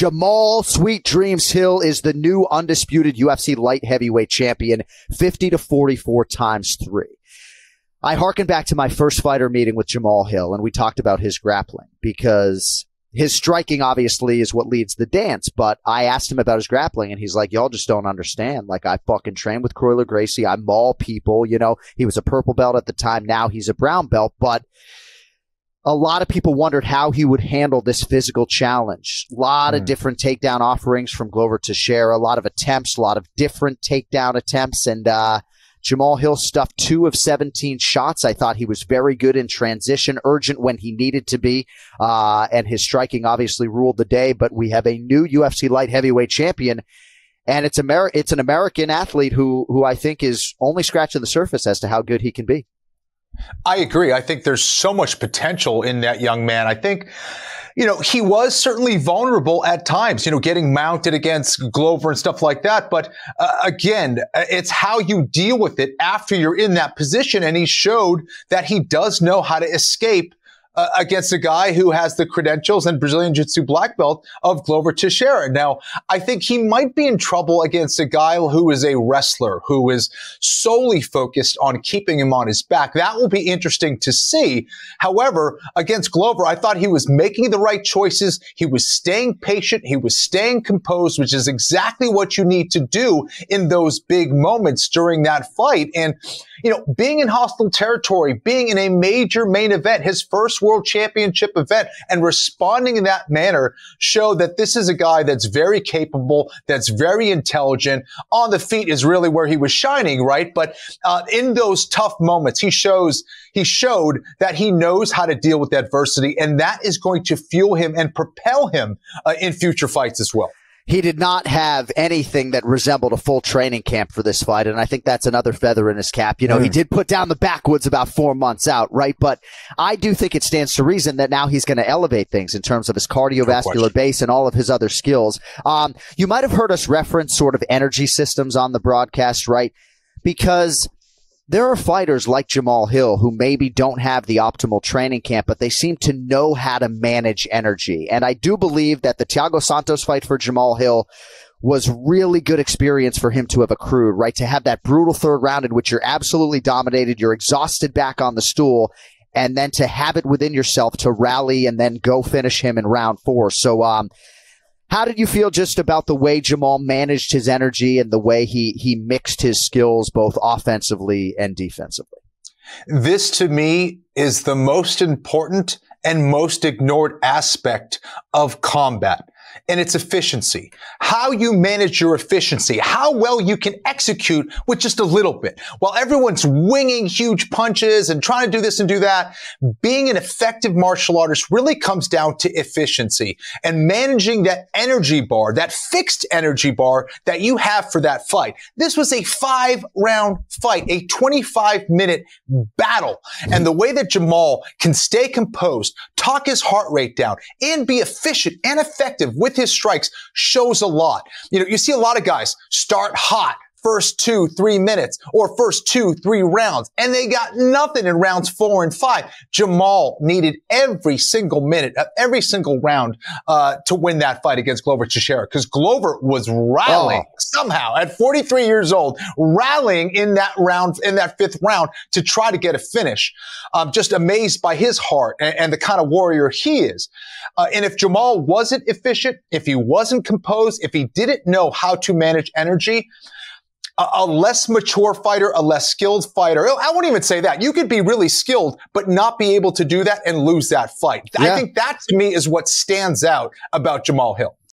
Jamahal Sweet Dreams Hill is the new undisputed UFC light heavyweight champion, 50-44 times 3. I hearken back to my first fighter meeting with Jamahal Hill, and we talked about his grappling because his striking obviously is what leads the dance, but I asked him about his grappling, and he's like, y'all just don't understand. Like, I fucking trained with Croyler Gracie. I maul people, you know. He was a purple belt at the time. Now he's a brown belt, but a lot of people wondered how he would handle this physical challenge. A lot of different takedown offerings from Glover Teixeira, a lot of attempts, a lot of different takedown attempts, and Jamahal Hill stuffed 2 of 17 shots. I thought he was very good in transition, urgent when he needed to be, and his striking obviously ruled the day, but we have a new UFC light heavyweight champion, and it's an American athlete who I think is only scratching the surface as to how good he can be. I agree. I think there's so much potential in that young man. I think, you know, he was certainly vulnerable at times, you know, getting mounted against Glover and stuff like that. But again, it's how you deal with it after you're in that position. And he showed that he does know how to escape against a guy who has the credentials and Brazilian Jiu-Jitsu black belt of Glover Teixeira. Now, I think he might be in trouble against a guy who is a wrestler, who is solely focused on keeping him on his back. That will be interesting to see. However, against Glover, I thought he was making the right choices. He was staying patient. He was staying composed, which is exactly what you need to do in those big moments during that fight. And, you know, being in hostile territory, being in a major main event, his first world championship event, and responding in that manner show that this is a guy that's very capable, that's very intelligent. On the feet is really where he was shining, right? But in those tough moments, he showed that he knows how to deal with adversity, and that is going to fuel him and propel him in future fights as well. He did not have anything that resembled a full training camp for this fight, and I think that's another feather in his cap. You know, he did put down the backwoods about 4 months out, right? But I do think it stands to reason that now he's going to elevate things in terms of his cardiovascular base and all of his other skills. You might have heard us reference sort of energy systems on the broadcast, right? Because there are fighters like Jamahal Hill who maybe don't have the optimal training camp, but they seem to know how to manage energy. And I do believe that the Thiago Santos fight for Jamahal Hill was really good experience for him to have accrued, right? To have that brutal third round in which you're absolutely dominated, you're exhausted back on the stool, and then to have it within yourself to rally and then go finish him in round 4. So, how did you feel just about the way Jamahal managed his energy and the way he mixed his skills both offensively and defensively? This, to me, is the most important and most ignored aspect of combat, and it's efficiency. How you manage your efficiency, how well you can execute with just a little bit. While everyone's winging huge punches and trying to do this and do that, being an effective martial artist really comes down to efficiency and managing that energy bar, that fixed energy bar that you have for that fight. This was a 5-round fight, a 25-minute battle. And the way that Jamahal can stay composed, talk his heart rate down, and be efficient and effective with his strikes shows a lot. You know, you see a lot of guys start hot first 2-3 minutes or first 2-3 rounds, and they got nothing in rounds 4 and 5. Jamahal needed every single minute of every single round to win that fight against Glover Teixeira, because Glover was rallying somehow at 43 years old, rallying in that round, in that 5th round to try to get a finish. Just amazed by his heart and the kind of warrior he is. And if Jamahal wasn't efficient, if he wasn't composed, if he didn't know how to manage energy, a less mature fighter, a less skilled fighter. I won't even say that. You could be really skilled, but not be able to do that and lose that fight. Yeah. I think that, to me, is what stands out about Jamahal Hill.